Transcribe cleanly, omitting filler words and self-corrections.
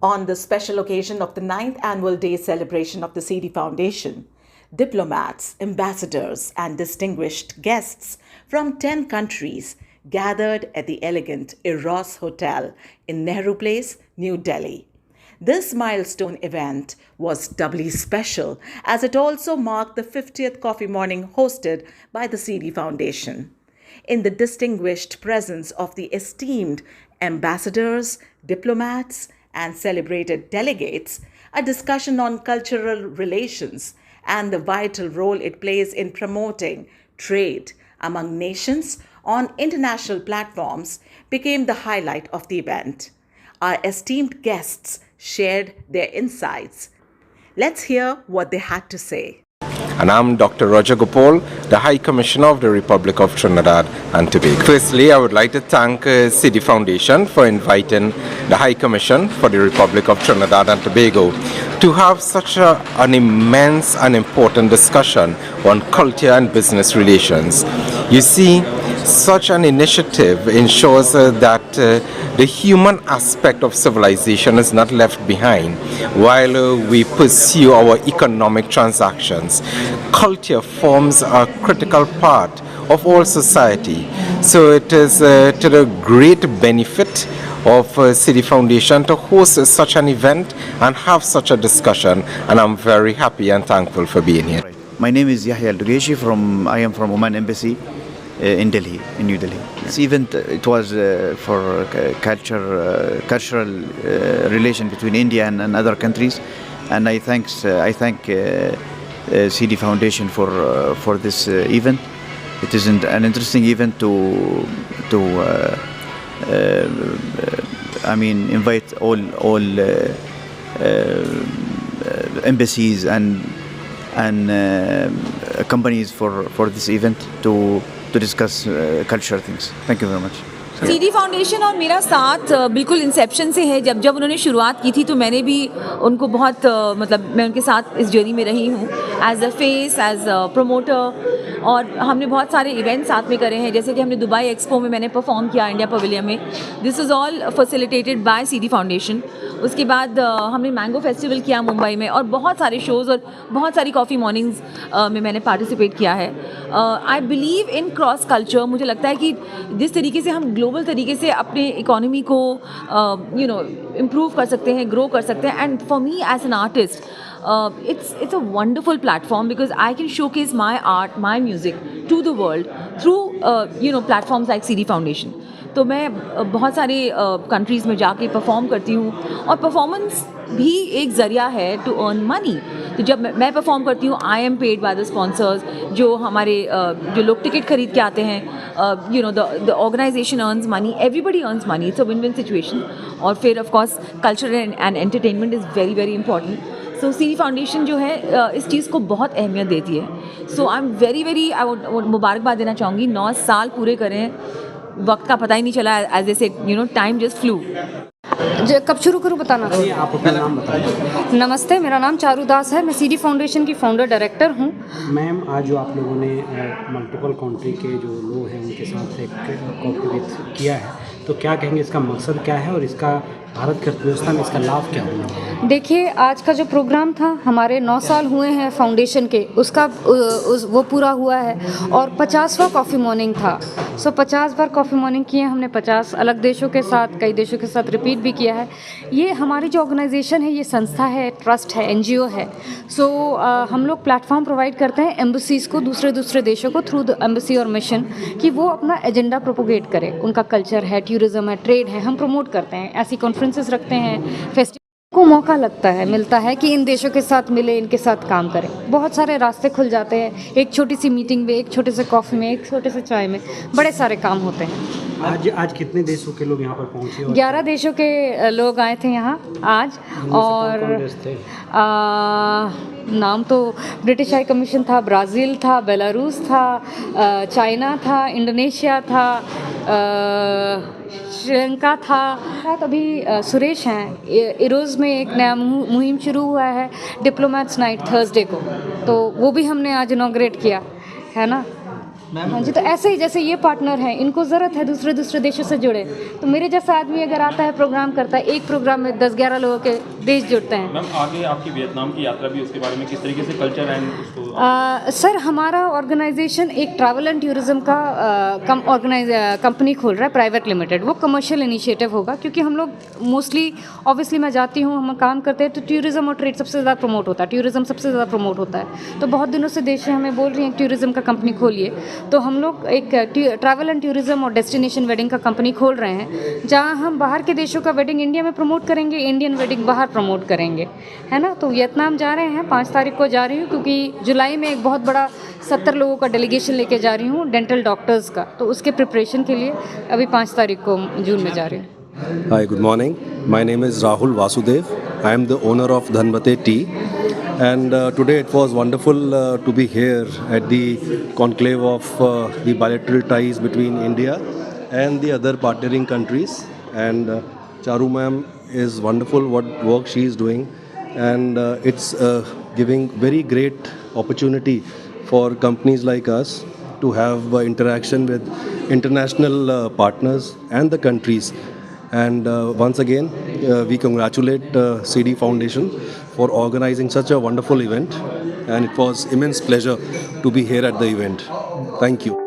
On the special occasion of the 9th annual day celebration of the CD Foundation, diplomats, ambassadors, and distinguished guests from 10 countries gathered at the elegant Eros Hotel in Nehru Place, New Delhi. This milestone event was doubly special as it also marked the 50th coffee morning hosted by the CD Foundation. In the distinguished presence of the esteemed ambassadors, diplomats, and celebrated delegates, a discussion on cultural relations and the vital role it plays in promoting trade among nations on international platforms became the highlight of the event. Our esteemed guests shared their insights. Let's hear what they had to say. And I'm Dr. Roger Gopal, the High Commissioner of the Republic of Trinidad and Tobago. Firstly, I would like to thank CD Foundation for inviting the High Commission for the Republic of Trinidad and Tobago to have such an immense and important discussion on culture and business relations. You see, such an initiative ensures that the human aspect of civilization is not left behind while we pursue our economic transactions. Culture forms a critical part of all society. So it is to the great benefit of CD Foundation to host such an event and have such a discussion, and I'm very happy and thankful for being here. My name is Yahya Al-Dugeshi I am from Oman Embassy in Delhi, in New Delhi. This event, it was for cultural relation between India and other countries, and I thank CD Foundation for this event. It is an interesting event to invite all embassies and companies for this event to discuss cultural things. Thank you very much. CD foundation और मेरा साथ बिल्कुल Inception से है. जब उन्होंने शुरुआत की थी तो मैंने भी उनको बहुत मैं उनके साथ इस जर्नी में रही हूँ as a face, as a promoter, और हमने बहुत सारे इवेंट्स साथ में करे हैं. जैसे कि हमने दुबई एक्सपो में मैंने परफॉर्म किया इंडिया पवेलियन में. This is all facilitated bye CD foundation. उसके बाद हमने मैंगो फेस्टिवल किया मुंबई में, और बहुत सारे शोज़ और बहुत सारी कॉफ़ी मॉर्निंग्स में मैंने पार्टिसिपेट किया है. I believe in cross culture. मुझे लगता है कि जिस तरीके से हम ग्लोबल तरीके से अपने इकोनॉमी को इम्प्रूव कर सकते हैं, ग्रो कर सकते हैं, and for me as an artist it's a wonderful platform because I can showcase my art, my music to the world through platforms like CD Foundation. तो मैं बहुत सारे कंट्रीज़ में जाके परफॉर्म करती हूँ, और परफॉर्मेंस भी एक ज़रिया है टू अर्न मनी. तो जब मैं परफॉर्म करती हूँ, I am paid by the sponsors. जो हमारे जो लोग टिकट खरीद के आते हैं, the organisation earns money, everybody earns money. It's a win win situation. और फिर of course culture and entertainment is very very important. So CD foundation जो है इस चीज़ को बहुत अहमियत देती है. सो आई एम वेरी आई मुबारकबाद देना चाहूँगी. 9 साल पूरे करें, वक्त का पता ही नहीं चला. एज ए से टाइम जस्ट फ्लू. कब शुरू करूँ बताना? आप अपना नाम बताइए. नमस्ते, मेरा नाम चारू दास है. मैं CD फाउंडेशन की फाउंडर डायरेक्टर हूँ. मैम, आज जो आप लोगों ने मल्टीपल कंट्री के जो लोग हैं उनके साथ एक कॉपरेट किया है, तो क्या कहेंगे, इसका मकसद क्या है और इसका भारत की अर्थव्यवस्था में इसका लाभ क्या होगा? देखिए, आज का जो प्रोग्राम था, हमारे 9 साल हुए हैं फाउंडेशन के, उसका वो पूरा हुआ है, और 50वां कॉफ़ी मॉर्निंग था. सो 50 बार कॉफ़ी मॉर्निंग किए हमने, 50 अलग देशों के साथ, कई देशों के साथ रिपीट भी किया है. ये हमारी जो ऑर्गेनाइजेशन है, ये संस्था है, ट्रस्ट है, NGO है. सो हम लोग प्लेटफॉर्म प्रोवाइड करते हैं एम्बेसीज़ को, दूसरे देशों को, थ्रू द एम्बेसी और मिशन, कि वो अपना एजेंडा प्रोपोगेट करें. उनका कल्चर है, टूरिज़्म है, ट्रेड है, हम प्रमोट करते हैं. ऐसी कॉन्फ्रेंसेस रखते हैं, फेस्टिवल को मौका मिलता है कि इन देशों के साथ मिले, इनके साथ काम करें. बहुत सारे रास्ते खुल जाते हैं. एक छोटी सी मीटिंग में, एक छोटे से कॉफ़ी में, एक छोटे से चाय में बड़े सारे काम होते हैं. आज कितने देशों के लोग यहाँ पर पहुँचे? 11 देशों के लोग आए थे यहाँ आज. और नाम तो ब्रिटिश हाई कमीशन था, ब्राज़ील था, बेलारूस था, चाइना था, इंडोनेशिया था, श्रीलंका था. अभी सुरेश हैं. इरोज़ में एक नया मुहिम शुरू हुआ है, डिप्लोमेट्स नाइट, थर्सडे को, तो वो भी हमने आज इनॉग्रेट किया है ना. हाँ जी, तो ऐसे ही जैसे ये पार्टनर हैं, इनको ज़रूरत है दूसरे दूसरे देशों से जुड़े, तो मेरे जैसा आदमी अगर आता है प्रोग्राम करता है, एक प्रोग्राम में 10-11 लोगों के देश जुड़ते हैं। मैम आगे आपकी वियतनाम की यात्रा भी, उसके बारे में किस तरीके से कल्चर एंड उसको सर हमारा ऑर्गेनाइजेशन एक ट्रैवल एंड टूरिज्म का कंपनी खोल रहा है, प्राइवेट लिमिटेड। वो कमर्शियल इनिशिएटिव होगा, क्योंकि हम लोग मोस्टली ऑब्वियसली मैं जाती हूँ, हम काम करते हैं तो टूरिज्म और ट्रेड सबसे ज़्यादा प्रमोट होता है, टूरिज्म सबसे ज़्यादा प्रमोट होता है। तो बहुत दिनों से देश से हमें बोल रही हैं टूरिज्म का कंपनी खोलिए, तो हम लोग एक ट्रैवल एंड टूरिज्म और डेस्टिनेशन वेडिंग का कंपनी खोल रहे हैं, जहाँ हम बाहर के देशों का वेडिंग इंडिया में प्रमोट करेंगे, इंडियन वेडिंग बाहर प्रमोट करेंगे, है ना। तो वियतनाम जा रहे हैं, 5 तारीख को जा रही हूँ, क्योंकि जुलाई में एक बहुत बड़ा 70 लोगों का डेलीगेशन लेके जा रही हूँ डेंटल डॉक्टर्स का, तो उसके प्रिपरेशन के लिए अभी 5 तारीख को जून में जा रही हूँ। Hi, good morning. My name is Rahul Vasudev. I am the owner of Dhanbate Tea. And today it was wonderful to be here at the conclave of the bilateral ties between India and the other partnering countries. And Charu ma'am is wonderful what work she is doing. And it's giving very great opportunity for companies like us to have interaction with international partners and the countries. And once again, we congratulate CD Foundation for organizing such a wonderful event, and it was immense pleasure to be here at the event. Thank you.